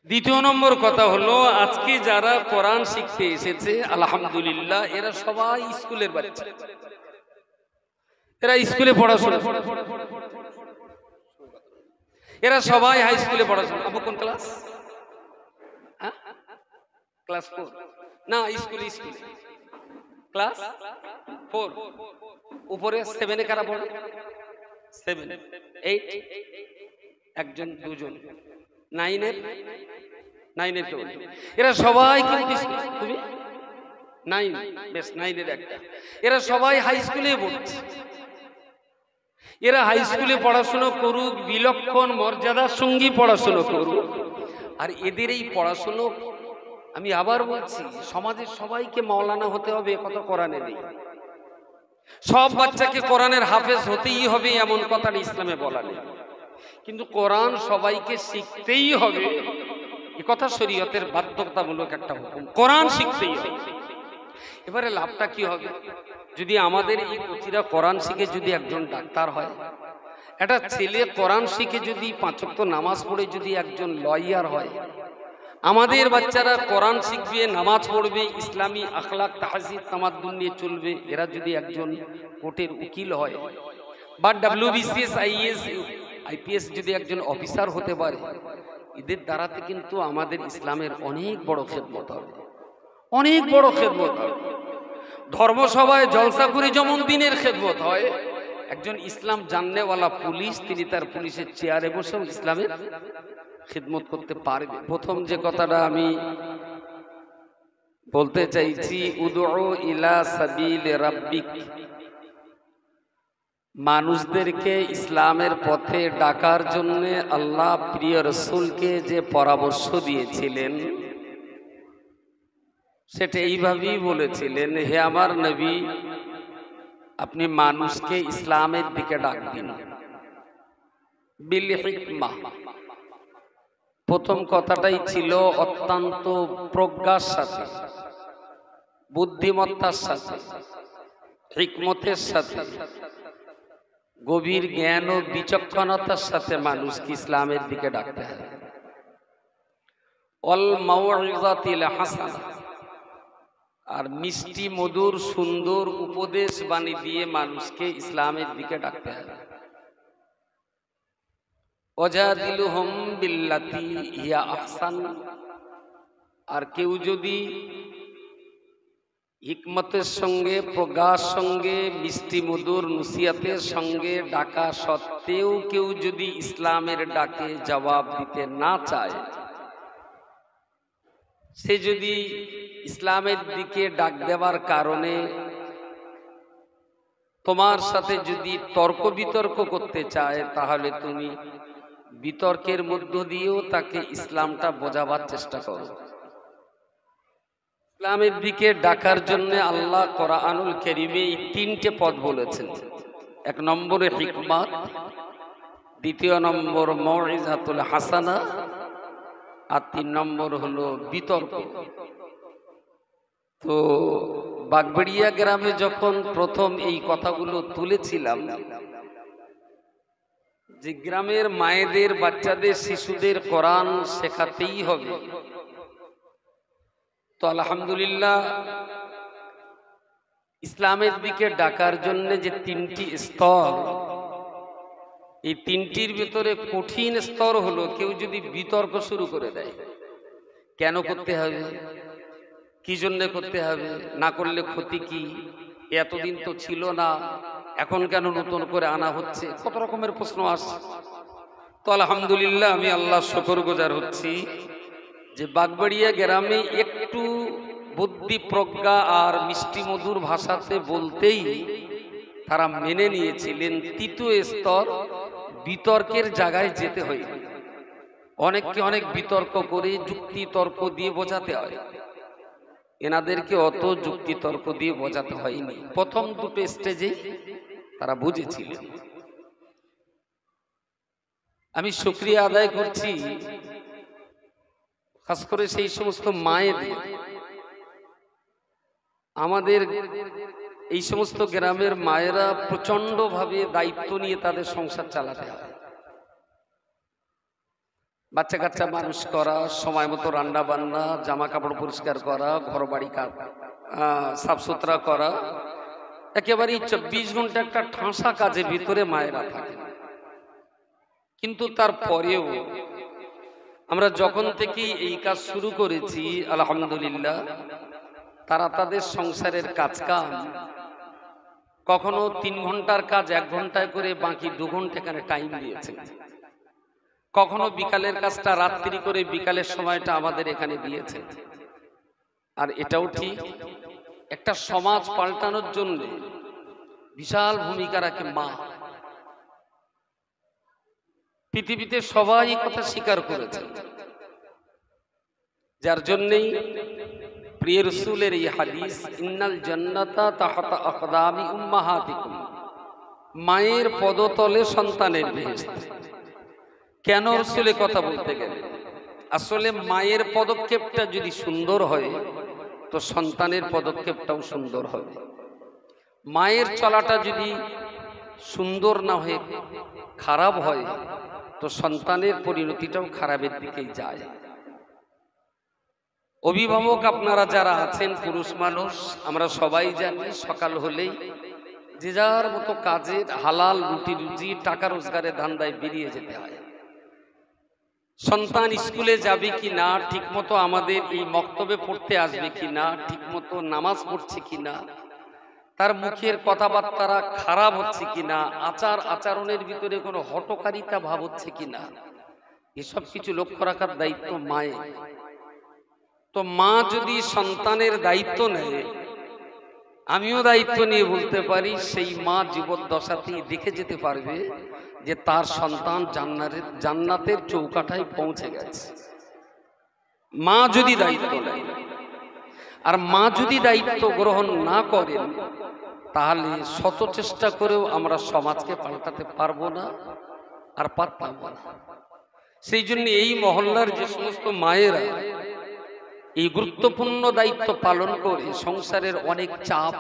দ্বিতীয় নম্বর কথা হলো, আজকে যারা কোরআন শিখতে এসেছে আলহামদুলিল্লাহ, এরা সবাই স্কুলের বাচ্চা। এরা স্কুলে পড়াশোনা, এরা সবাই হাই স্কুলে পড়াশোনা। আবু কোন ক্লাস? ক্লাস 4 না, স্কুলে স্কুলে ক্লাস 4। উপরে 7-এ কারা পড়ে? 7, 8, একজন দুজন, 9-এর কেউ। এরা সবাই কিন্তু তুমি 9, বেশ 9-এর একটা। এরা সবাই হাই স্কুলে পড়ছে। এরা হাই স্কুলে পড়াশোনা করুক, বিলক্ষণ মর্যাদার সঙ্গে পড়াশোনা করুক। আর এদের এই পড়াশোনা, আমি আবার বলছি, সমাজের সবাইকে মাওলানা হতে হবে কথা কোরআনে নেই। সব বাচ্চাকে কোরআনের হাফেজ হতেই হবে এমন কথাটা ইসলামে বলা নেই। কিন্তু কোরআন সবাইকে শিখতেই হবে, এ কথা শরীয়তের বাধ্যতামূলক একটা হুকুম। কোরআন শিখতেই হবে। এবারে লাভটা কি হবে? যদি আমাদের এই কোচিরা কোরআন শিখে যদি একজন ডাক্তার হয়, একটা ছেলে কোরআন শিখে যদি 5 ওয়াক্ত নামাজ পড়ে যদি একজন লয়ার হয়, আমাদের বাচ্চারা কোরআন শিখবে, নামাজ পড়বে, ইসলামী আখলাক তাহজিব তামাদ্দুন নিয়ে চলবে, এরা যদি একজন কোর্টের উকিল হয় বা WBCS IAS IPS যদি একজন অফিসার হতে পারে, এদের দ্বারাতে কিন্তু আমাদের ইসলামের অনেক বড় খেদমত হবে, অনেক বড় খেদমত হবে। ধর্মসভায় জলসা করে যেমন দিনের খেদমত হয়, একজন ইসলাম জাননেওয়ালা পুলিশ, তিনি তার পুলিশের চেয়ারে বসেও ইসলামের খিদমত করতে পারবে। প্রথম যে কথাটা আমি বলতে চাইছি, উদউ ইলা সাবিল রাব্বিক, মানুষদেরকে ইসলামের পথে ডাকার জন্য আল্লাহ প্রিয় রাসূলকে যে পরামর্শ দিয়েছিলেন, সেটা এইভাবেই বলেছিলেন, হে আমার নবী, আপনি মানুষকে ইসলামের দিকে ডাক দিন বিল হিকমাহ। প্রথম কথাটাই ছিল অত্যন্ত প্রজ্ঞার সাথে, বুদ্ধিমত্তার সাথে, হিকমতের সাথে, গভীর জ্ঞান ও বিচক্ষণতার সাথে মানুষকে ইসলামের দিকে ডাকতে হবে। অল মাউইযাতিল হাসানা, আর মিষ্টি মধুর সুন্দর উপদেশ বাণী দিয়ে মানুষকে ইসলামের দিকে ডাকতে হবে। ওয়াজাদিলুহুম বিল্লাতি হিয়া আহসান, আর কেউ যদি হিকমতের সঙ্গে, প্রজ্ঞার সঙ্গে, মিষ্টি মধুর নসিহতের সঙ্গে ডাকা সত্ত্বেও কেউ যদি ইসলামের ডাকে জবাব দিতে না চায়, সে যদি ইসলামের দিকে ডাক দেওয়ার কারণে তোমার সাথে যদি তর্ক বিতর্ক করতে চায়, তাহলে তুমি বিতর্কের মধ্য দিয়েও তাকে ইসলামটা বোঝাবার চেষ্টা করো। ইসলামের দিকে ডাকার জন্য আল্লাহ কোরআনুল কারীমে 3টে পদ বলেছেন। 1 নম্বরে হিকমত, 2 নম্বর মাউইযাতুল হাসানা, আর 3 নম্বর হলো বিতর্ক। তো বাগবাড়িয়া গ্রামে যখন প্রথম এই কথাগুলো তুলেছিলাম, যে গ্রামের মায়েদের, বাচ্চাদের, শিশুদের কোরআন শেখাতেই হবে, তো আলহামদুলিল্লাহ ইসলামের দিকে ডাকার জন্য যে 3টি স্তর, এই 3টির ভিতরে কঠিন স্তর হলো কেউ যদি বিতর্ক শুরু করে দেয়, কেন করতে হবে, কি জন্য করতে হবে, না করলে ক্ষতি কি, এতদিন তো ছিল না, এখন কেন নতুন করে আনা হচ্ছে, কত রকমের প্রশ্ন আসে। তো আলহামদুলিল্লাহ আমি আল্লাহ শুকরগুজার হচ্ছি যে বাগবাড়িয়া গ্রামে একটু বুদ্ধি, প্রজ্ঞা আর মিষ্টি মধুর ভাষাতে বলতেই তারা মেনে নিয়েছিলেন। 3য় স্তর বিতর্কের জায়গায় যেতে হয়। অনেককে অনেক বিতর্ক করে যুক্তি তর্ক দিয়ে বোঝাতে হয়, এনাদেরকে অত যুক্তি তর্ক দিয়ে বোঝাতে হয়নি। প্রথম 2টো স্টেজে তারা বুঝেছিলেন। আমি শুকরিয়া আদায় করছি খাস করে সেই সমস্ত মায়েদের, আমাদের এই সমস্ত গ্রামের মায়েরা প্রচন্ডভাবে দায়িত্ব নিয়ে তাদের সংসার চালাতে হয়। বাচ্চা কাচ্চা মানুষ করা, সময় মতো রান্না বান্না, জামা কাপড় পরিষ্কার করা, ঘর বাড়ি সাফ সুতরা করা, একেবারেই 24 ঘন্টা একটা ঠাসা কাজের ভিতরে মায়েরা থাকে। কিন্তু তারপরেও আমরা যখন থেকে এই কাজ শুরু করেছি আলহামদুলিল্লাহ, তারা তাদের সংসারের কাজ কখনো 3 ঘন্টার কাজ 1 ঘন্টায় করে বাকি 2 ঘন্টা এখানে টাইম দিয়েছে, কখনো বিকালের কাজটা রাত্রি করে বিকালের সময়টা আমাদের এখানে দিয়েছে। আর এটাও ঠিক, একটা সমাজ পাল্টানোর জন্য বিশাল ভূমিকা রাখে মা। পৃথিবীতে সবাই কথা স্বীকার করেছে, যার জন্যই প্রিয় রাসূলের এই হাদিস, ইন্নাল জান্নাতা তাহতা আকদামি উম্মাহাতিকুম, মায়ের পদতলে সন্তানের বেহেশত। কেন রাসূলের কথা বলতে গেলে, আসলে মায়ের পদক্ষেপটা যদি সুন্দর হয় তো সন্তানের পদক্ষেপটাও সুন্দর হবে। মায়ের চলাটা যদি সুন্দর না হয়ে খারাপ হয় তো সন্তানের পরিণতিটাও খারাপের দিকেই যায়। অভিভাবক আপনারা যারা আছেন, পুরুষ মানুষ, আমরা সবাই জানি সকাল হলেই যে যার মতো কাজের হালাল রুটি রুজি টাকা রোজগারের ধান্দায় বেরিয়ে যেতে হয়। সন্তান স্কুলে যাবে কি না, ঠিক মতো আমাদের এই মক্তবে পড়তে আসবে কি না, ঠিক মতো নামাজ পড়ছে কি না, তার মুখের কথাবার্তা খারাপ হচ্ছে কিনা, আচার আচরণের ভিতরে কোনো হটকারিতা ভাব হচ্ছে কিনা, এসব কিছু লক্ষ্য রাখার দায়িত্ব মায়ের। তো মা যদি সন্তানের দায়িত্ব নেয়, আমিও দায়িত্ব নিয়ে বলতে পারি, সেই মা জীবদ্দশাতেই দেখে যেতে পারবে যে তার সন্তান জান্নাতের চৌকাঠায় পৌঁছে গেছে। মা যদি দায়িত্ব নেয়, আর মা যদি দায়িত্ব গ্রহণ না করেন, তাহলে শত চেষ্টা করেও আমরা সমাজকে পাল্টাতে পারবো না, আর পারতাম না। সেই জন্য এই মহল্লার যে সমস্ত মায়েরা এই গুরুত্বপূর্ণ দায়িত্ব পালন করে সংসারের অনেক চাপ,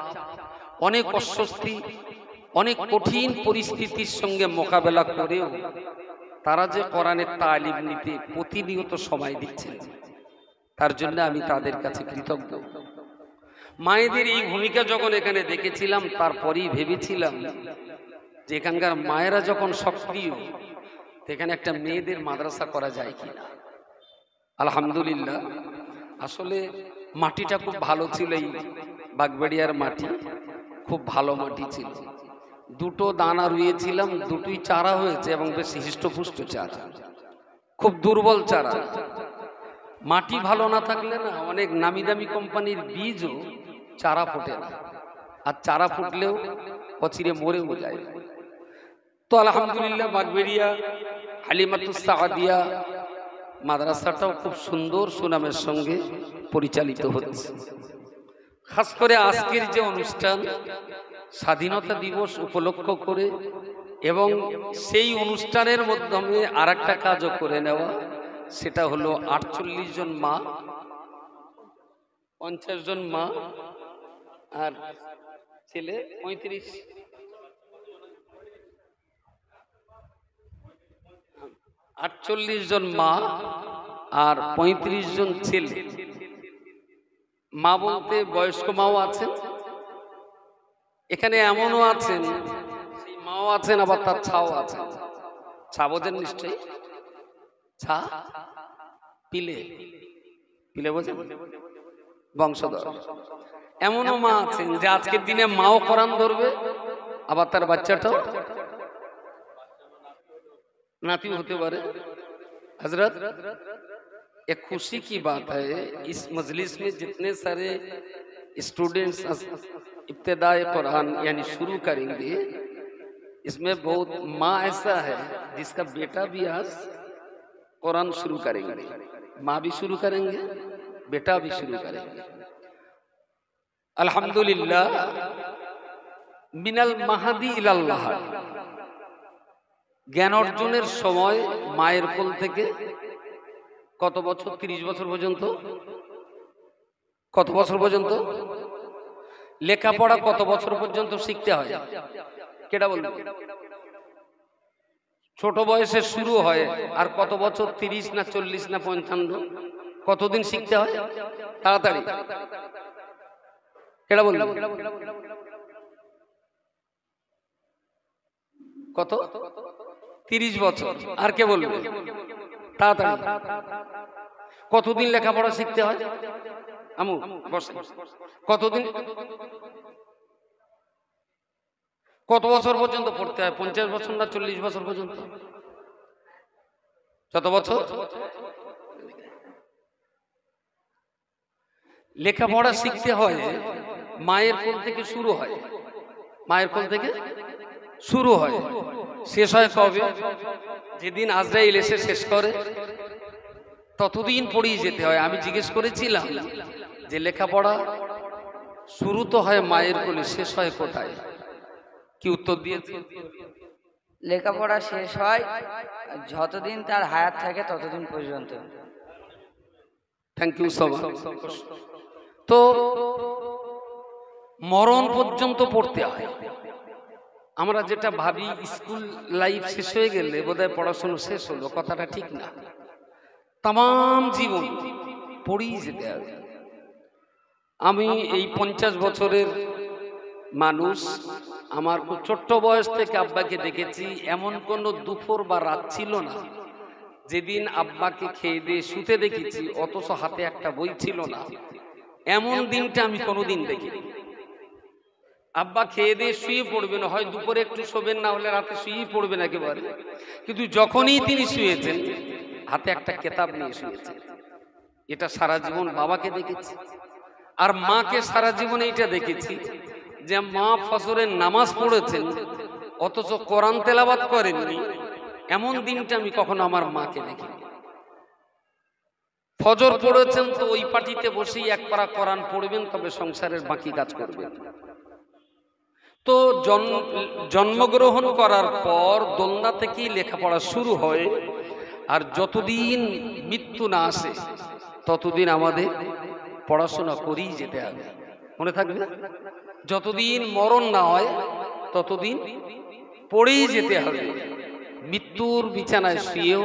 অনেক অস্বস্তি, অনেক কঠিন পরিস্থিতির সঙ্গে মোকাবেলা করেও তারা যে কোরআনের তালিম নিতে প্রতিনিয়ত সময় দিচ্ছেন, তার জন্য আমি তাদের কাছে কৃতজ্ঞ। মায়েদের এই ভূমিকা যখন এখানে দেখেছিলাম, তারপরেই ভেবেছিলাম যে এখানকার মায়েরা যখন সক্রিয়, এখানে একটা মেয়েদের মাদ্রাসা করা যায় কিনা। আলহামদুলিল্লাহ, আসলে মাটিটা খুব ভালো ছিল, এই বাগবাড়িয়ার মাটি খুব ভালো মাটি ছিল। 2টো দানা রুয়েছিলাম, 2টোই চারা হয়েছে এবং বেশ হৃষ্টপুষ্ট চারা, খুব দুর্বল চারা। মাটি ভালো না থাকলে না, অনেক নামি দামি কোম্পানির বীজও চারা ফোটে না, আর চারা ফুটলেও অচিরে মরেও যায়। তো আলহামদুলিল্লাহ বাগবেড়িয়া হালিমাতুস সাদিয়া মাদ্রাসাটাও খুব সুন্দর সুনামের সঙ্গে পরিচালিত হচ্ছে। খাস করে আজকের যে অনুষ্ঠান স্বাধীনতা দিবস উপলক্ষ করে, এবং সেই অনুষ্ঠানের মাধ্যমে আর একটা কাজও করে নেওয়া, সেটা হলো 48 জন মা, 50 জন মা আর ছেলে 35, 48 জন মা আর 35 জন ছেলে। মা বলতে বয়স্ক মাও আছেন এখানে, এমনও আছেন সেই মাও আছেন, আবার তার ছাও আছেন। ছা বোঝেন নিশ্চয়ই, ছা পিলে, পিলে বোঝেন, বংশধর। এমনও মা আছেন যে আজকের দিনে মাও কোরআন ধরবে, আবার তার বাচ্চাটাও नाती होते बारे। हजरत, एक खुशी की बात है, इस मजलिस में जितने सारे स्टूडेंट्स इब्तिदाए कुरान यानी शुरू करेंगे, इसमें बहुत माँ ऐसा है जिसका बेटा भी आज कुरान शुरू करेंगे, माँ भी शुरू करेंगे, बेटा भी शुरू करेंगे। अल्हम्दुलिल्लाह, मिनल महदी इलाल लाहद, জ্ঞান অর্জনের সময় মায়ের কোল থেকে কত বছর? 30 বছর পর্যন্ত। কত বছর পর্যন্ত? লেখাপড়া কত বছর পর্যন্ত শিখতে হয়? কেডা বলবে? ছোট বয়সে শুরু হয়, আর কত বছর, 30 না 40 না 55, কতদিন শিখতে হয়? তাড়াতাড়ি কেডা বলল? কত? 30 বছর। আর কে বলবে? তাড়াতাড়ি। কতদিন লেখাপড়া শিখতে হয়? আমু বসে। কতদিন, কত বছর পর্যন্ত পড়তে হয়? 50 বছর না 40 বছর পর্যন্ত? কত বছর? লেখাপড়া শিখতে হয় মায়ের কোল থেকে শুরু হয়। মায়ের কোল থেকে শুরু হয়, শেষ হয় কবে? যেদিন আজরাইল এসে শেষ করে, ততদিন পড়িয়ে যেতে হয়। আমি জিজ্ঞেস করেছিলাম যে লেখাপড়া শুরু তো হয় মায়ের কোলে, শেষ হয় কোথায়? কি উত্তর দিয়েছে? লেখাপড়া শেষ হয় যতদিন তার হায়াত থাকে ততদিন পর্যন্ত। Thank you so much. তো মরণ পর্যন্ত পড়তে হয়। আমরা যেটা ভাবি স্কুল লাইফ শেষ হয়ে গেলে বোধহয় পড়াশোনা শেষ হলো, কথাটা ঠিক না। তাম জীবন পড়েই যেতে হবে। আমি এই 50 বছরের মানুষ, আমার খুব ছোট্ট বয়স থেকে আব্বাকে দেখেছি। এমন কোনো দুপুর বা রাত ছিল না যেদিন আব্বাকে খেয়ে দিয়ে শুতে দেখেছি অথচ হাতে একটা বই ছিল না, এমন দিনটা আমি কোনোদিন দেখিনি। আব্বা খেয়ে দিয়ে শুয়ে পড়বেন, হয় দুপুরে একটু শোবেন, না হলে রাতে শুয়েই পড়বেন একেবারে। কিন্তু যখনই তিনি শুয়েছেন হাতে একটা কেতাব নিয়ে শুয়েছেন। এটা সারা জীবন বাবাকে দেখেছি। আর মাকে সারা জীবন এইটা দেখেছি যে মা ফজরের নামাজ পড়েছেন অথচ কোরআন তেলাওয়াত করেননি, এমন দিনটা আমি কখনো আমার মাকে দেখিনি। ফজর পড়েছেন তো ওই পাটিতে বসেই এক পারা কোরআন পড়বেন, তবে সংসারের বাকি কাজ করবেন। তো জন্মগ্রহণ করার পর দোলনা থেকেই লেখাপড়া শুরু হয়। আর যতদিন মৃত্যু না আসে ততদিন আমাদের পড়াশোনা করেই যেতে হবে। মনে থাকবে? যতদিন মরণ না হয় ততদিন পড়েই যেতে হবে। মৃত্যুর বিছানায় শুয়েও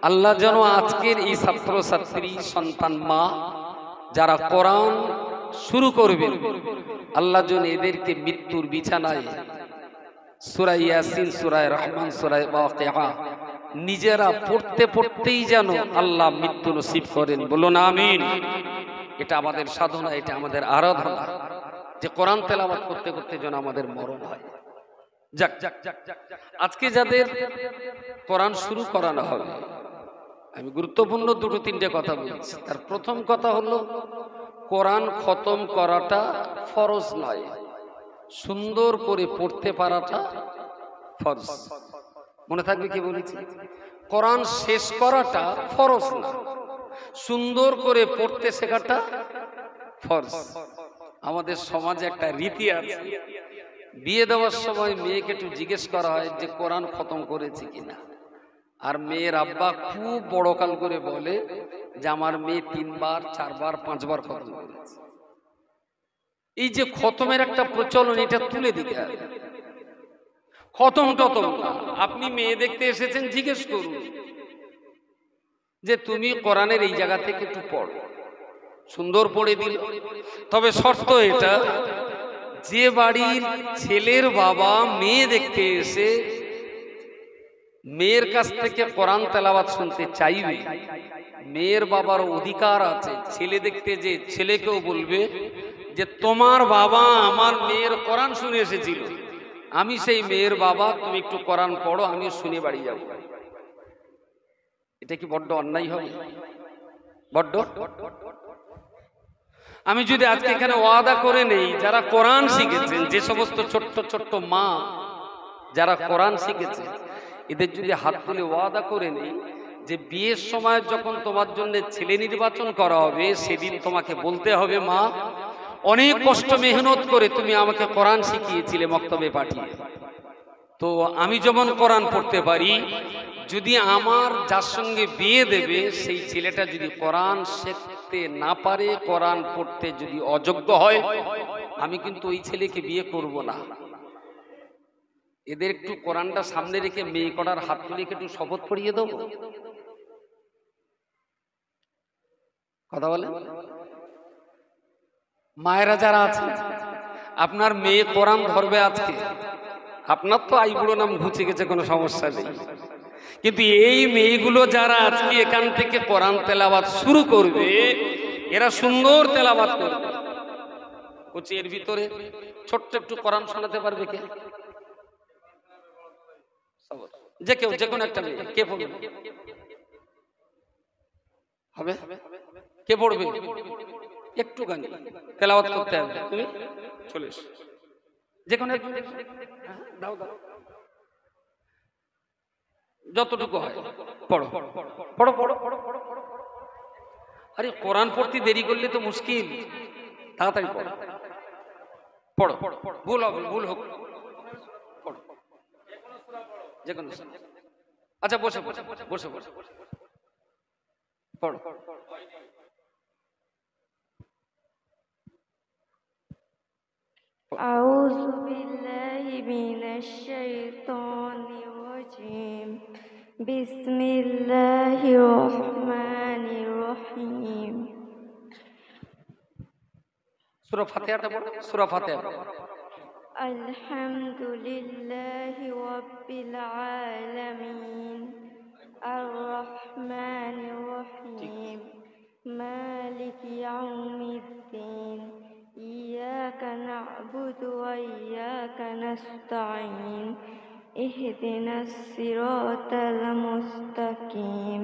আল্লাহ যেন আজকের এই ছাত্রছাত্রী সন্তান মা যারা কোরআন শুরু করবেন, আল্লাহ যেন এদেরকে মৃত্যুর বিছানায় সূরা ইয়াসিন, সূরা রহমান, সূরা ওয়াকিয়া নিজেরা পড়তে পড়তেই যেন আল্লাহ মৃত্যু নসিব করেন। বলুন আমিন। এটা আমাদের সাধনা, এটা আমাদের আরাধনা যে কোরআন তেলাওয়াত করতে করতে যেন আমাদের মরণ হয়। যাক, আজকে যাদের কোরআন শুরু করানো হবে, আমি গুরুত্বপূর্ণ দুটো তিনটে কথা বলছি। তার প্রথম কথা হলো কোরআন খতম করাটা ফরজ নয়, সুন্দর করে পড়তে পারাটা ফরজ। মনে থাকবে কি বলেছি? কোরআন শেষ করাটা ফরজ না, সুন্দর করে পড়তে শেখাটা ফরজ। আমাদের সমাজে একটা রীতি আছে, বিয়ে দেওয়ার সময় মেয়েকে একটু জিজ্ঞেস করা হয় যে কোরআন খতম করেছে কিনা। আর মেয়ের আব্বা খুব বড় কাল করে বলে যে আমার মেয়ে 3 বার 4 বার 5 বার খতম করেছে। এই যে খতমের একটা প্রচলন, এটা তুলে দিতে হবে। খতম টতম না। আপনি মেয়ে দেখতে এসেছেন, জিজ্ঞেস করুন যে তুমি কোরআনের এই জায়গা থেকে একটু পড়ো, সুন্দর পড়ে দিল। তবে শর্ত এটা, যে বাড়ির ছেলের বাবা মেয়ে দেখতে এসে মেয়ের কাছ থেকে কোরআন তেলাওয়াত শুনতে চাইবে, মেয়ের বাবার অধিকার আছে ছেলে দেখতে যে ছেলেকেও বলবে যে তোমার বাবা আমার মেয়ের কোরআন শুনে এসেছিল, আমি সেই মেয়ের বাবা, তুমি একটু কোরআন পড়ো, আমি শুনে বাড়ি যাব। এটা কি বড্ড অন্যায় হবে? বড্ড। আমি যদি আজকে এখানে ওয়াদা করে নেই, যারা কোরআন শিখেছেন, যে সমস্ত ছোট্ট ছোট্ট মা যারা কোরআন শিখেছে, এদের যদি হাত তুলে ওয়াদা করে নেই যে বিয়ের সময় যখন তোমার জন্য ছেলে নির্বাচন করা হবে, সেদিন তোমাকে বলতে হবে মা অনেক কষ্ট মেহনত করে তুমি আমাকে কোরআন শিখিয়েছিলে মক্তবে পাঠিয়ে, তো আমি যেমন কোরআন পড়তে পারি, যদি আমার যার সঙ্গে বিয়ে দেবে সেই ছেলেটা যদি কোরআন শিখতে না পারে, কোরআন পড়তে যদি অযোগ্য হয়, আমি কিন্তু ওই ছেলেকে বিয়ে করব না। এদের একটু কোরআনটা সামনে রেখে মেয়ে করার হাত তুলে একটু শপথ পড়িয়ে দেবো। কথা বলে মায়েরা যারা আছে, আপনার মেয়ে কোরআন ধরবে আজকে, আপনার তো আইবুড়ো নাম ঘুচে গেছে, কোনো সমস্যা নেই, কিন্তু এই মেয়েগুলো যারা আজকে এখান থেকে কোরআন তেলাওয়াত শুরু করবে, এরা সুন্দর তেলাওয়াত করবে। বলছি এর ভিতরে ছোট্ট একটু কোরআন শোনাতে পারবে কে? যে কেউ, যে কোনো একটা মেয়ে, কে পড়বে? হবে? কে পড়বে? একটু গান তেলাওয়াত করতে হবে, তুমি চলে এসো, যে কোনো দাও দাও, যতটুকু হয় পড়ো পড়ো পড়ো পড়ো পড়ো পড়ো। আরে কোরআন পড়তে দেরি করলে তো মুশকিল, তাড়াতাড়ি পড়ো পড়ো, ভুল হবে ভুল হোক পড়ো, যে কোনো। আচ্ছা বসে বসে বসে বসে পড়ো। أعوذ بالله من الشيطان الرجيم بسم الله الرحمن الرحيم সূরা ফাতিহাটা পড়ো, সূরা ফাতিহা। الحمد لله رب العالمين الرحمن الرحيم مالك يوم الدين إياك نعبد وإياك نستعين اهدنا الصراط المستقيم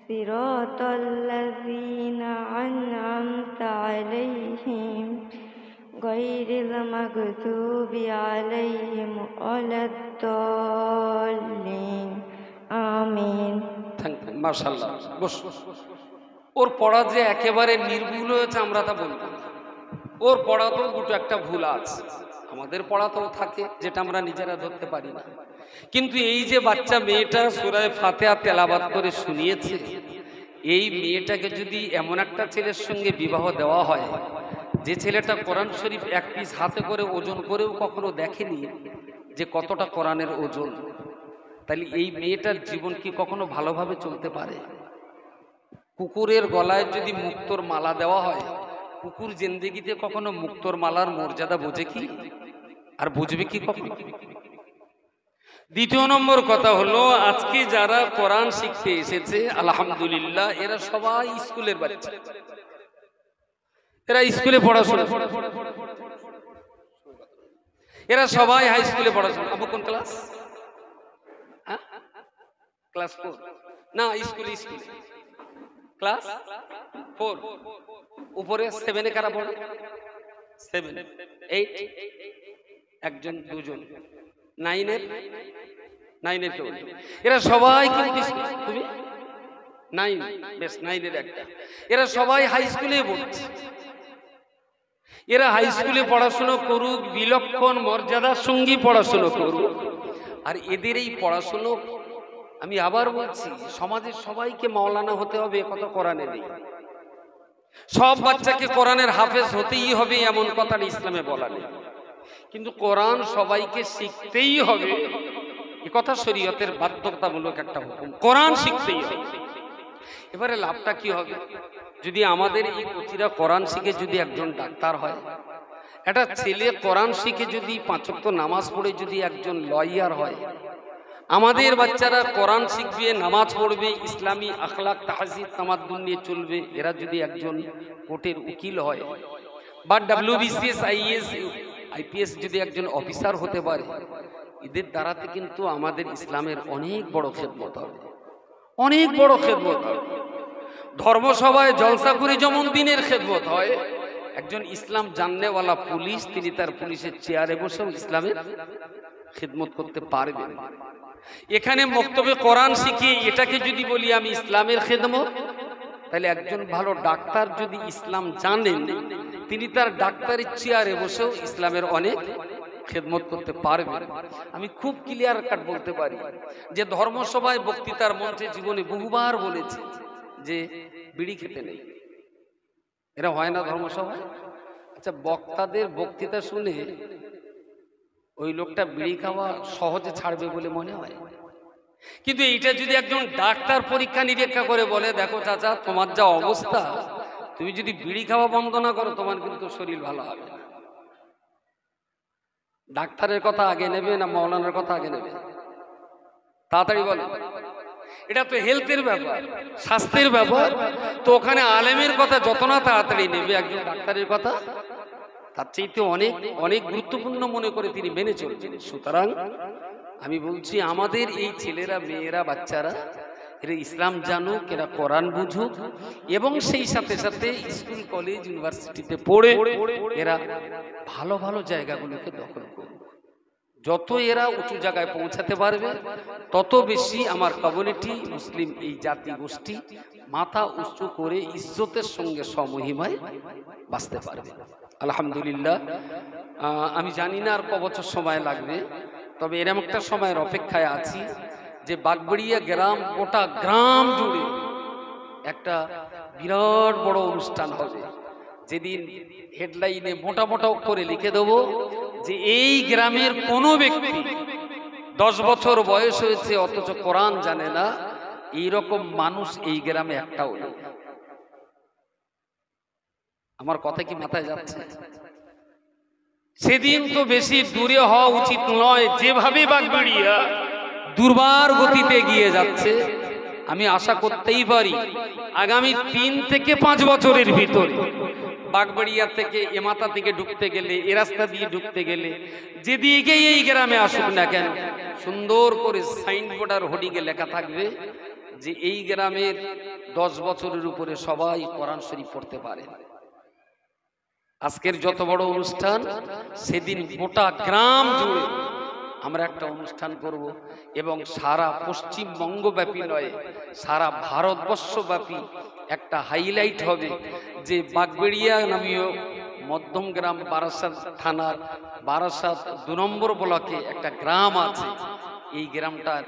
صراط الذين أنعمت عليهم غير المغضوب عليهم ولا الضالين آمين মাশাআল্লাহ। বস। ওর পড়া যে একেবারে নির্ভুল হয়েছে আমরা তা বলবো না, ওর পড়াতেও দুটো একটা ভুল আছে, আমাদের পড়াতেও থাকে যেটা আমরা নিজেরা ধরতে পারি না। কিন্তু এই যে বাচ্চা মেয়েটা সূরা ফাতিহা তেলাওয়াত করে শুনিয়েছে, এই মেয়েটাকে যদি এমন একটা ছেলের সঙ্গে বিবাহ দেওয়া হয়, যে ছেলেটা কোরআন শরীফ এক পিস হাতে করে ওজন করেও কখনো দেখেনি যে কতটা কোরআনের ওজন, তাহলে এই মেয়েটার জীবন কি কখনো ভালোভাবে চলতে পারে? কুকুরের গলায় যদি মুক্তোর মালা দেওয়া হয়, কুকুর জিন্দেগিতে কখনো মুক্তোর মালার মর্যাদা বোঝে কি? আর বুঝবে কি কখনো? দ্বিতীয় নম্বর কথা হলো, আজকে যারা কোরআন শিখতে এসেছে আলহামদুলিল্লাহ, এরা সবাই স্কুলের বাচ্চা, এরা স্কুলে পড়াশোনা, এরা সবাই হাই স্কুলে পড়াশোনা। আবু কোন ক্লাস? ক্লাস 4 না, স্কুলে স্কুলে ক্লাস 4, উপরে 7 এ কারা পড়ে? 7 8 একজন দুজন, 9 এর কেউ, এরা সবাই কিন্তু তুমি 9 বেশ 9 এর একটা, এরা সবাই হাই স্কুলে পড়ছে। এরা হাই স্কুলে পড়াশোনা করুক, বিলক্ষণ মর্যাদার সঙ্গে পড়াশোনা করুক, আর এদের এই পড়াশোনা, আমি আবার বলছি, সমাজের সবাইকে মাওলানা হতে হবে কথা কোরআনে নেই। সব বাচ্চাকে কোরআনের হাফেজ হতেই হবে এমন কথাটা ইসলামে বলা নেই, কিন্তু কোরআন সবাইকে শিখতেই হবে এ কথা শরীয়তের বাধ্যতামূলক একটা হুকুম, কোরআন শিখতেই হবে। এবারে লাভটা কি হবে? যদি আমাদের এই কচিরা কোরআন শিখে যদি একজন ডাক্তার হয়, একটা ছেলে কোরআন শিখে যদি 5 ওয়াক্ত নামাজ পড়ে যদি একজন লয়ার হয়, আমাদের বাচ্চারা কোরআন শিখবে, নামাজ পড়বে, ইসলামী আখলাক তাহজিব তামাদ্দুন নিয়ে চলবে, এরা যদি একজন কোর্টের উকিল হয়, বা WBCS IAS IPS যদি একজন অফিসার হতে পারে, এদের দ্বারাতে কিন্তু আমাদের ইসলামের অনেক বড় খেদমত হবে, অনেক বড় খেদমত হবে। ধর্মসভায় জলসা করে যেমন দিনের খেদমত হয়, একজন ইসলাম জাননেওয়ালা পুলিশ, তিনি তার পুলিশের চেয়ারে বসেও ইসলামের খেদমত করতে পারবেন। এখানে মক্তবে কোরআন শিখে এটাকে যদি বলি আমি ইসলামের খেদমত, তাহলে একজন ভালো ডাক্তার যদি ইসলাম জানেন, তিনি তার ডাক্তারের চেয়ারে বসেও ইসলামের অনেক খেদমত করতে পারবেন। আমি খুব ক্লিয়ার কাট বলতে পারি যে ধর্মসভায় বক্তৃতার মঞ্চে জীবনে বহুবার বলেছি যে বিড়ি খেতে নেই, এরা হয় না ধর্মসভায়। আচ্ছা, বক্তাদের বক্তৃতা শুনে ওই লোকটা বিড়ি খাওয়া সহজে ছাড়বে বলে মনে হয়। কিন্তু এইটা যদি একজন ডাক্তার পরীক্ষা নিরীক্ষা করে বলে, দেখো চাচা তোমার যা অবস্থা, তুমি যদি বিড়ি খাওয়া বন্ধ না করো তোমার কিন্তু শরীর ভালো হবে না। ডাক্তারের কথা আগে নেবে না মৌলানার কথা আগে নেবে? তাড়াতাড়ি বলে। এটা তো হেলথের ব্যাপার, স্বাস্থ্যের ব্যাপার। তো ওখানে আলেমের কথা যত না তাড়াতাড়ি নেবে একজন ডাক্তারের কথা, তার চাইতে অনেক অনেক গুরুত্বপূর্ণ মনে করে তিনি মেনে চলছেন। সুতরাং আমি বলছি আমাদের এই ছেলেরা, মেয়েরা, বাচ্চারা এরা ইসলাম জানুক, এরা কোরআন বুঝুক, এবং সেই সাথে সাথে স্কুল কলেজ ইউনিভার্সিটিতে পড়ে এরা ভালো ভালো জায়গাগুলোকে দখল করুক। যত এরা উঁচু জায়গায় পৌঁছাতে পারবে তত বেশি আমার কমিউনিটি, মুসলিম এই জাতি গোষ্ঠী মাথা উঁচু করে ইজ্জতের সঙ্গে সমহিমায় বাঁচতে পারবে। আলহামদুলিল্লাহ। আমি জানি না আর কবছর সময় লাগবে, তবে এরকম একটা সময়ের অপেক্ষায় আছি যে বাগবাড়িয়া গ্রাম, গোটা গ্রাম জুড়ে একটা বিরাট বড় অনুষ্ঠান হবে, যেদিন হেডলাইনে মোটা মোটা করে লিখে দেবো যে এই গ্রামের কোনো ব্যক্তি 10 বছর বয়স হয়েছে অথচ কোরআন জানে না, এইরকম মানুষ এই গ্রামে একটাও নেই। আমার কথা কি মাথায় যাচ্ছে? সেদিন তো বেশি দূরে হওয়া উচিত নয়। যেভাবে বাগবাড়িয়া দুর্বার গতিতে এগিয়ে যাচ্ছে, আমি আশা করতেই পারি আগামী 3 থেকে 5 বছরের ভিতরে বাগবাড়িয়া থেকে এমাতা থেকে ঢুকতে গেলে, এ রাস্তা দিয়ে ঢুকতে গেলে, যেদিকে এই গ্রামে আসুক না কেন, সুন্দর করে সাইনবোর্ড আর হোর্ডিংয়ে লেখা থাকবে যে এই গ্রামের 10 বছরের উপরে সবাই কোরআন শরীফ পড়তে পারে। আজকের যত বড় অনুষ্ঠান, সেদিন গোটা গ্রাম জুড়ে আমরা একটা অনুষ্ঠান করব, এবং সারা পশ্চিমবঙ্গব্যাপী নয়, সারা ভারতবর্ষব্যাপী একটা হাইলাইট হবে যে বাগবাড়িয়া নামীয় মধ্যমগ্রাম বারাসাত থানার বারাসাত 2 নম্বর ব্লকে একটা গ্রাম আছে। এই গ্রামটার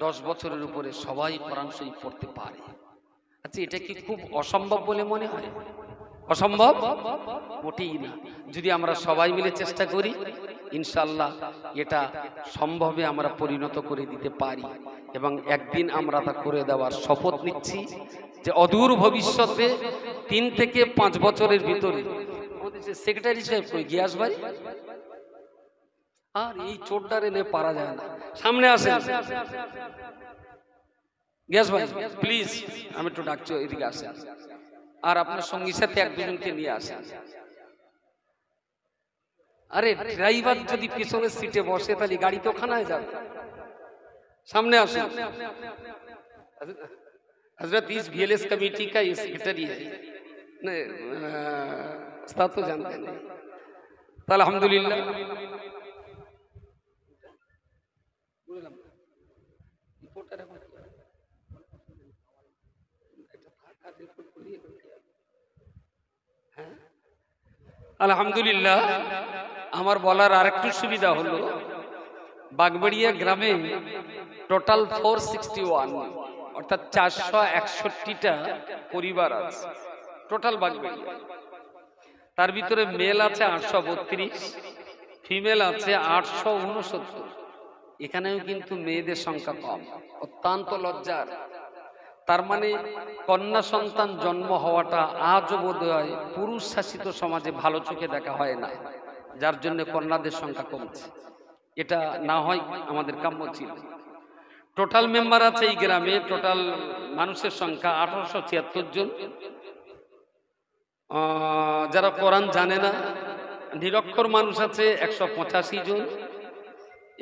10 বছরের উপরে সবাই কোরআন শরীফ পড়তে পারে। আচ্ছা, এটা কি খুব অসম্ভব বলে মনে হয়? অসম্ভব মোটেই না। যদি আমরা সবাই মিলে চেষ্টা করি, ইনশাআল্লাহ এটা সম্ভবে আমরা পরিণত করে দিতে পারি, এবং একদিন আমরা তা করে দেওয়ার শপথ নিচ্ছি যে অদূর ভবিষ্যতে 3 থেকে 5 বছরের ভিতরে আমাদের সেক্রেটারি সাহেব কই, গিয়াস ভাই, আর এই চোরটার এনে পারা যায় না, সামনে আসেন গিয়াস ভাই প্লিজ, আমি একটু ডাকছি, এদিকে আসেন, আর আপনার সঙ্গীর সাথে 1-2জনকে নিয়ে আসেন। আরে ড্রাইভার যদি পিছনের সিটে বসে তাহলে গাড়ি তো খানায় যাবে। सामने आसो। हजरत इस VLS कमेटी का ये सेक्रेटरी है, नहीं उस्ताद तो जानते नहीं। तो अल्हम्दुलिल्लाह আলহামদুলিল্লাহ আমার বলার আরেকটু সুবিধা হলো বাগবাড়িয়া গ্রামে টোটাল 461 অর্থাৎ 461টা পরিবার আছে টোটাল বাগবাড়িয়া। তার ভিতরে মেল আছে 832, ফিমেল আছে 869। এখানেও কিন্তু মেয়েদের সংখ্যা কম, অত্যন্ত লজ্জার। তার মানে কন্যা সন্তান জন্ম হওয়াটা আজও বোধহয় পুরুষ শাসিত সমাজে ভালো চোখে দেখা হয় না, যার জন্য কন্যাদের সংখ্যা কমছে। এটা না হয় আমাদের কাম্য ছিল। টোটাল মেম্বার আছে এই গ্রামে, টোটাল মানুষের সংখ্যা 1876 জন। যারা কোরআন জানে না নিরক্ষর মানুষ আছে 185 জন,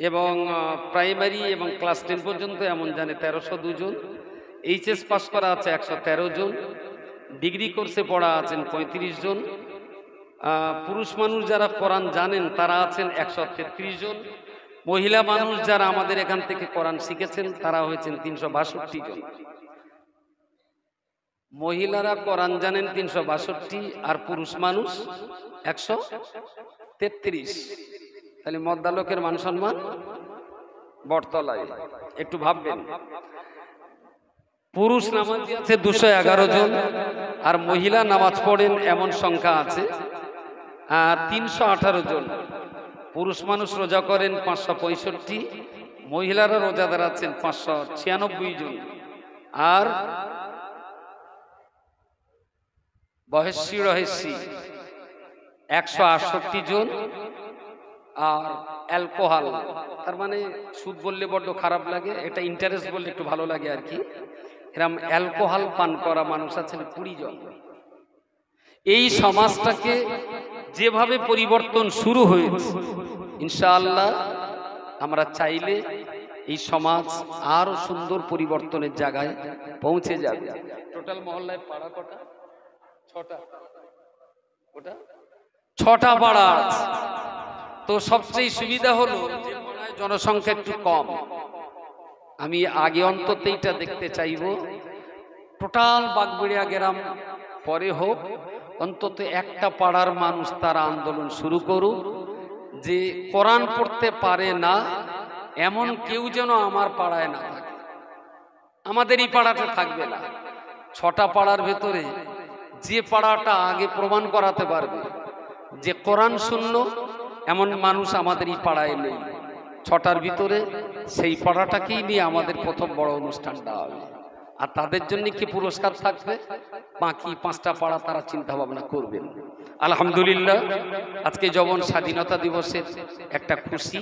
এবং প্রাইমারি এবং ক্লাস 10 পর্যন্ত এমন জানে 1302 জন। এইচএস পাস করা আছে 113 জন, ডিগ্রি কোর্সে পড়া আছেন 35 জন। পুরুষ মানুষ যারা কোরআন জানেন তারা আছেন 133 জন। মহিলা মানুষ যারা আমাদের এখান থেকে কোরআন শিখেছেন তারা হয়েছেন 362 জন। মহিলারা কোরআন জানেন 362 আর পুরুষ মানুষ 133। তাহলে মদ্দালোকের মান সম্মান বটতলায়, একটু ভাববেন। পুরুষ নামাজি আছে 211 জন, আর মহিলা নামাজ পড়েন এমন সংখ্যা আছে 318 জন। পুরুষ মানুষ রোজা করেন 565, মহিলারা রোজাদার আছেন 596 জন, আর বয়স্ী রহেসী 168 জন, আর অ্যালকোহল, তার মানে সুদ বললে বড্ড খারাপ লাগে, এটা ইন্টারেস্ট বললে একটু ভালো লাগে আর কি, এরকম অ্যালকোহল পান করা মানুষ আছেন 20 জন। এই সমাজটাকে যেভাবে পরিবর্তন শুরু হয়েছে, ইনশাআল্লাহ আমরা চাইলে এই সমাজ আরো সুন্দর পরিবর্তনের জায়গায় পৌঁছে যাবে। টোটাল মহল্লায় পাড়া কটা? 6টা। ওটা 6টা পাড়া আছে। তো সবচেয়ে সুবিধা হলো যে পাড়ায় জনসংখ্যা একটু কম। আমি আগে অন্তত এইটা দেখতে চাইবো, টোটাল বাগবেড়িয়া গ্রাম পরে হোক, অন্তত একটা পাড়ার মানুষ তারা আন্দোলন শুরু করুক যে কোরআন পড়তে পারে না এমন কেউ যেন আমার পাড়ায় না থাকে, আমাদের এই পাড়াতে থাকবে না। 6টা পাড়ার ভেতরে যে পাড়াটা আগে প্রমাণ করাতে পারবে যে কোরআন শূন্য এমন মানুষ আমাদের এই পাড়ায় নেই, 6টার ভিতরে সেই পাড়াটাকেই নিয়ে আমাদের প্রথম বড় অনুষ্ঠানটা হবে। আর তাদের জন্য কি পুরস্কার থাকবে, বাকি 5টা পাড়া তারা চিন্তা ভাবনা করবেন। আলহামদুলিল্লাহ, আজকে যখন স্বাধীনতা দিবসের একটা খুশি,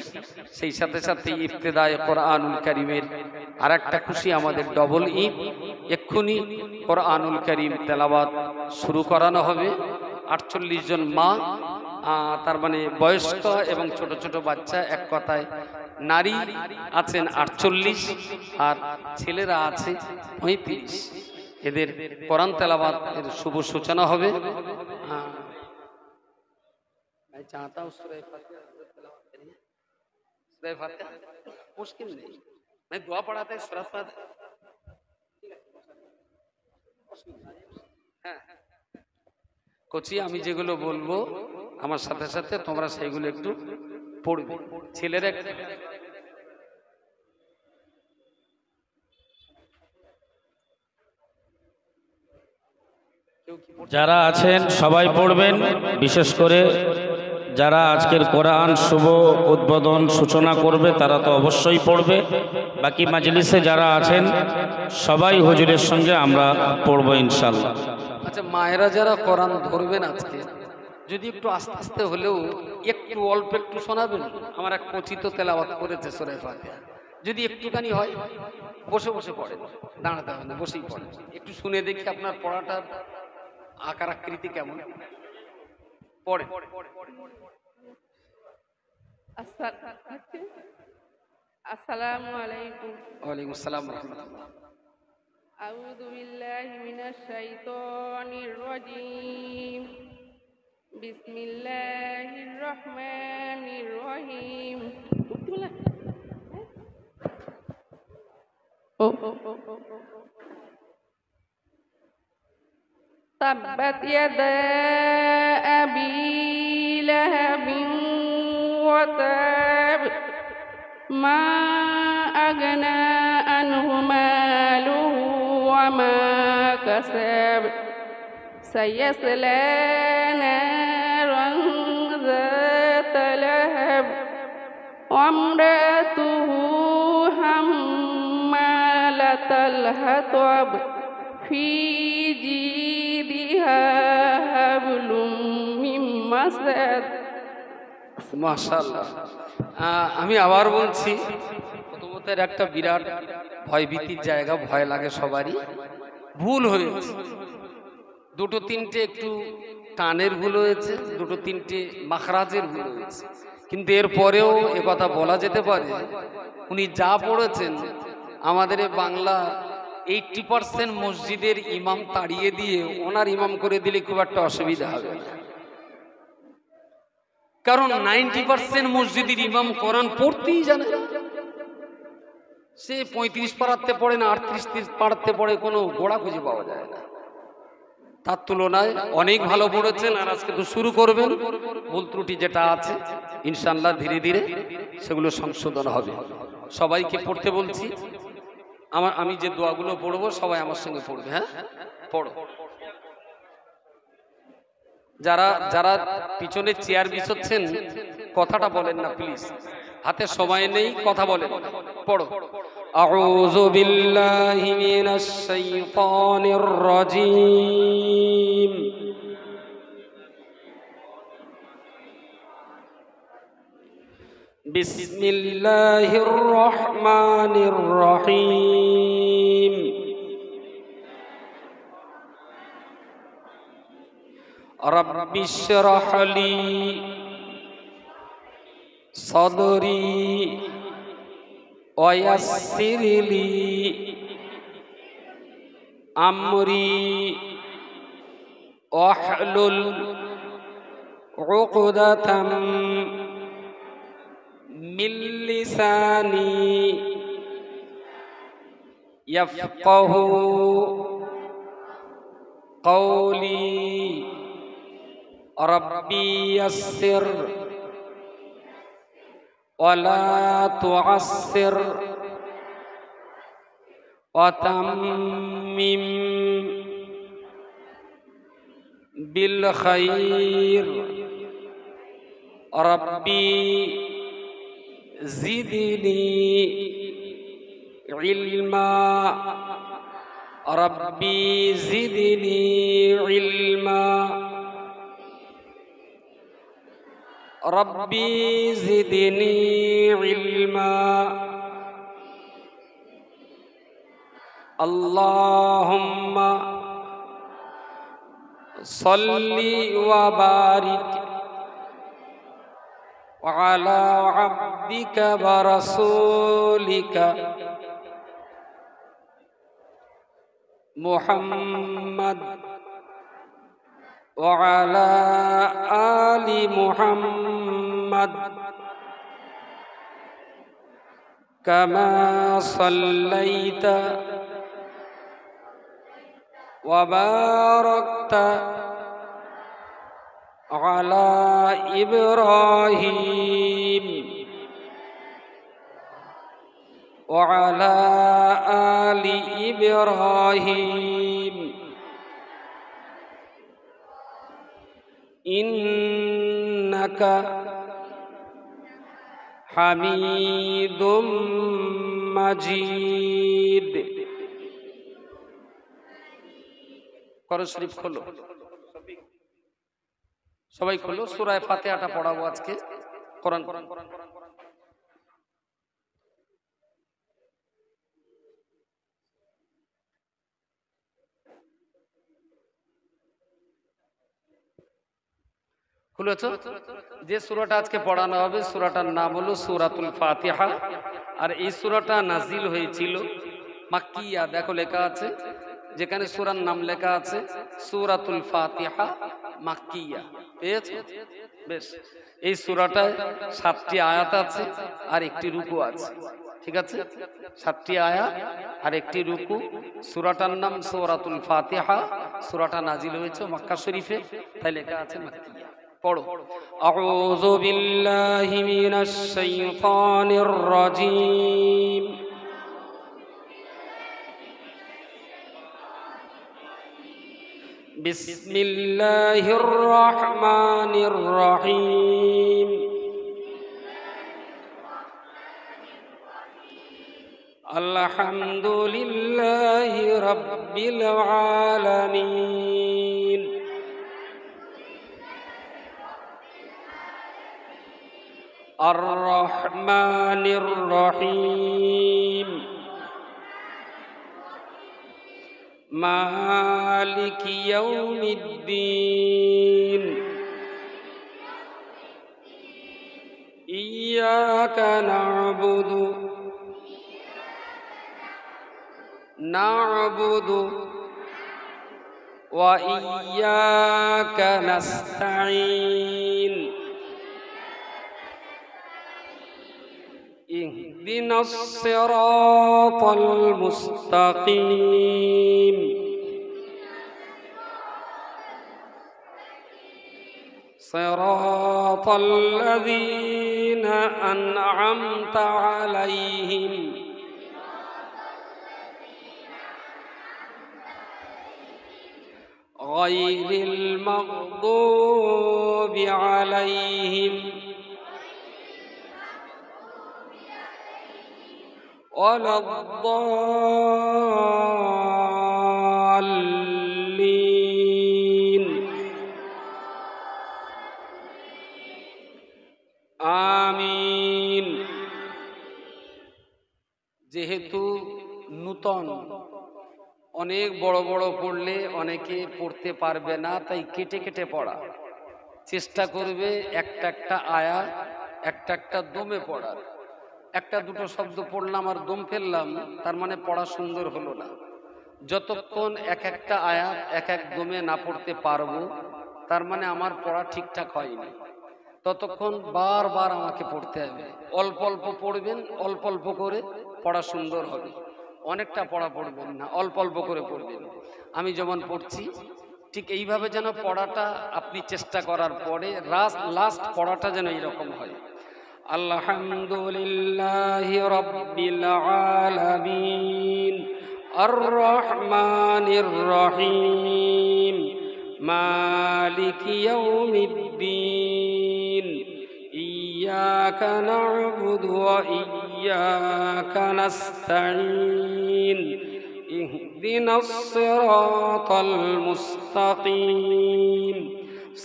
সেই সাথে সাথে ইফতেদায়ে কোরআনুল কারীমের আর একটা খুশি, আমাদের ডবল ঈদ। এক্ষুনি কোরআনুল কারীম তেলাওয়াত শুরু করানো হবে। 48 জন মা, তার মানে বয়স্ক এবং ছোট ছোট বাচ্চা, এক কথায় নারী আছেন 48 আর ছেলেরা আছে 35। এদের কোরআন তেলাওয়াত এর শুভ সূচনা হবে। चाहता हूँ सूरह फातिहा तिलावत करिए। सूरह फातिहा मुश्किल नहीं, मैं दुआ पढ़ाता है सूरह फातिहा। হ্যাঁ, কোচি আমি যেগুলো বলবো আমার সাথে সাথে তোমরা সেইগুলো একটু পড়বে। ছেলেরা যারা আছেন সবাই পড়বেন, বিশেষ করে যারা আজকের কোরআন শুভ উদ্বোধন সূচনা করবে তারা তো অবশ্যই পড়বে। বাকি মাজলিসে যারা আছেন সবাই হুজুরের সঙ্গে আমরা পড়বো ইনশাআল্লাহ। আচ্ছা, মায়েরা যারা কোরআন ধরবেন আজকে, যদি একটু আস্তে আস্তে হলেও একটু অল্প একটু শোনাবেন। আমার এক কোচিত তেলাওয়াত করেছে সূরা ফাতিহা, যদি একটুখানি হয় বসে বসে পড়েন, দাঁড়াতে হবে না, বসেই পড়েন। একটু শুনে দেখি আপনার পড়াটার আকার আকৃতি কেমন। পড়ে আসসালামু আলাইকুম। ওয়ালাইকুম আসসালাম ওয়া রাহমাতুল্লাহ। আউযু বিল্লাহি মিনাশ শাইতানির রাজীম। বিসমিল্লাহির রহমানির রহিম। তাব্বাত ইয়াদা আবি লাহাবিন ওয়া তাব মা আগনা আনহু মালুহু ওয়া মা কাসাব সায়াসলা নারান যাতা লাহাব ওয়া আমরাতুহু হাম্মালাতাল হাতাব ফি জিদিহা হাবলুম মিন মাসাদ। মাশাআল্লাহ। আমি আবার বলছি, প্রথমত একটা বিরাট ভয়ভীতির জায়গা, ভয় লাগে সবারই। ভুল হয়েছে, দুটো তিনটে একটু টানের ভুল হয়েছে, দুটো তিনটে মাখরাজের ভুল হয়েছে, কিন্তু এরপরেও একথা বলা যেতে পারে উনি যা পড়েছেন আমাদের বাংলা 80% মসজিদের ইমাম তাড়িয়ে দিয়ে ওনার ইমাম করে দিলে খুব একটা অসুবিধা হবে না। কারণ 90% মসজিদের ইমাম কোরআন পড়তেই জানে, সে 35 পাড়াতে পড়ে না 38 পাড়াতে পড়ে, কোনো গোড়া খুঁজে পাওয়া যায় না। তার তুলনায় অনেক ভালো পড়েছেন। আর আজকে তো শুরু করবেন, ভুল ত্রুটি যেটা আছে ইনশাআল্লাহ ধীরে ধীরে সেগুলো সংশোধন হবে। সবাইকে পড়তে বলছি, আমি যে দোয়াগুলো পড়বো সবাই আমার সঙ্গে পড়বে। হ্যাঁ, পড়ো। যারা যারা পিছনে চেয়ার বিছাচ্ছেন কথাটা বলেন না প্লিজ, হাতে সময় নেই, কথা বলেন। পড়ো। আউযু বিল্লাহি মিনাশ শাইতানির রাজীম। বিসমিল্লাহির রহমানির রহিম। রব্বি ইশরাহ লি صدري ويسر لي أمري واحلل عقدة من لساني يفقه قولي ربي يسر ولا تعسر وتمم بالخير ربي زدني علما ربي زدني علما ربي زدني علما اللهم صل وبارك على عبدك ورسولك محمد وعلى آل محمد كما صليت وباركت على إبراهيم وعلى آل إبراهيم إنك حميد مجيد। কোরআন শরীফ খোলো, সবাই খোলো। সূরা ফাতিহাটা পড়াবো আজকে। কোরআন খুলেছ? যে সূরাটা আজকে পড়ানো হবে সূরাটার নাম হলো সূরাতুল ফাতিহা। আর এই সূরাটা নাজিল হয়েছিল মাক্কিয়া। দেখো লেখা আছে, যেখানে সূরার নাম লেখা আছে সূরাতুল ফাতিহা মাক্কিয়া। পেয়েছো? বেশ। এই সূরাটায় 7টি আয়াত আছে আর একটি রুকু আছে। ঠিক আছে, 7টি আয়াত আর একটি রুকু। সূরাটার নাম সূরাতুল ফাতিহা। সূরাটা নাজিল হয়েছে মক্কা শরীফে, তাই লেখা আছে মাক্কিয়া। পড়ো। আউযু বিল্লাহি মিনাশ শাইতানির রাজীম। বিসমিল্লাহির রহমানির রহিম। আলহামদুলিল্লাহি রাব্বিল আলামিন। আর রহমানির রহিম। মালিকি ইয়াউমিদ্দিন। ইয়াকা না'বুদু ওয়া ইয়াকা নাস্তাঈন। ইহদিনাস সিরাতাল মুস্তাকিম। সিরাতাল লাযীনা আন'আমতা আলাইহিম গায়রিল মাগদুবি আলাইহিম ولا الضالين আমিন। যেহেতু নূতন, অনেক বড় বড় পড়লে অনেকে পড়তে পারবে না, তাই কেটে কেটে পড়া চেষ্টা করবে। একটা একটা আয়া একটা একটা দমে পড়ার। একটা দুটো শব্দ পড়লাম আর দম ফেললাম, তার মানে পড়া সুন্দর হলো না। যতক্ষণ এক একটা আয়াত এক এক দমে না পড়তে পারবো, তার মানে আমার পড়া ঠিকঠাক হয়নি। ততক্ষণ বারবার আমাকে পড়তে হবে। অল্প অল্প পড়বেন, অল্প অল্প করে পড়া সুন্দর হবে। অনেকটা পড়া পড়বেন না, অল্প অল্প করে পড়বেন। আমি যেমন পড়ছি ঠিক এইভাবে যেন পড়াটা আপনি চেষ্টা করার পরে লাস্ট পড়াটা যেন এইরকম হয়। আলহামদুলিল্লাহি রাব্বিল আলামিন আর রহমানির রহিম মালিকি ইয়াউমিদ্দিন ইয়্যাকা না'বুদু ওয়া ইয়্যাকা নাস্তাঈন ইহদিনাস সিরাতাল মুস্তাকিম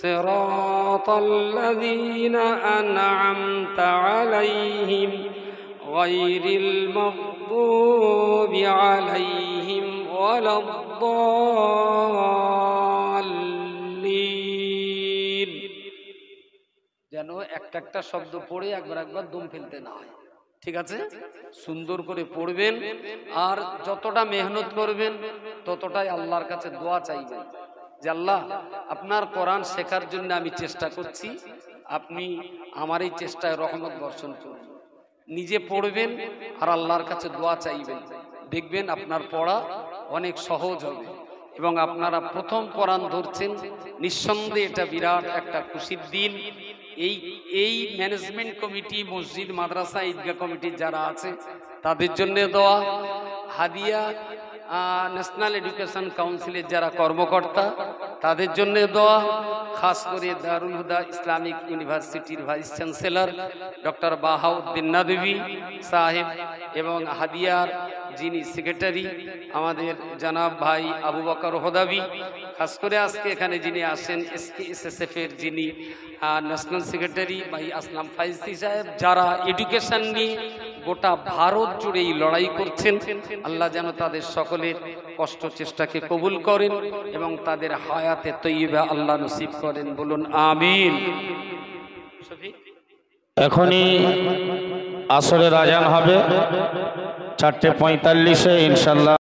সিরাতাল লাযীনা আন'আমতা আলাইহিম গায়রিল মাগদুবি আলাইহিম ওয়ালাদ-দাল্লিন। যেন একটা একটা শব্দ পড়ে একবার একবার দম ফেলতে না হয়। ঠিক আছে? সুন্দর করে পড়বেন, আর যতটা মেহনত করবেন ততটাই আল্লাহর কাছে দোয়া চাইবেন যে আল্লাহ, আপনার কোরআন শেখার জন্য আমি চেষ্টা করছি, আপনি আমার এই চেষ্টায় রহমত বর্ষণ করুন। নিজে পড়বেন আর আল্লাহর কাছে দোয়া চাইবেন, দেখবেন আপনার পড়া অনেক সহজ হবে। এবং আপনারা প্রথম কোরআন ধরছেন, নিঃসন্দেহে এটা বিরাট একটা খুশির দিন। এই ম্যানেজমেন্ট কমিটি, মসজিদ, মাদ্রাসা, ঈদগাহ কমিটির যারা আছে তাদের জন্য দোয়া। হাদিয়া ন্যাশনাল এডুকেশন কাউন্সিলের যারা কর্মকর্তা তাদের জন্য দোয়া। খাস করে দারুল হুদা ইসলামিক ইউনিভার্সিটির vice chancellor doctor Bahauddin Nadvi সাহেব এবং হাদিয়ার যিনি সেক্রেটারি আমাদের জনাব ভাই আবু বকর হোদাবি, খাস করে আজকে এখানে যিনি আসেন SKSSF এর যিনি ন্যাশনাল সেক্রেটারি ভাই আসলাম ফাইজি সাহেব, যারা এডুকেশন নিয়ে গোটা ভারত জুড়ে এই লড়াই করছেন, আল্লাহ যেন তাদের সকলের কষ্ট চেষ্টাকে কবুল করেন এবং তাদের হায়াতে তৈয়বা আল্লাহ নসিব করেন। বলুন আমিন। এখনই আসরের আজান হবে 4:45 ইনশাআল্লাহ।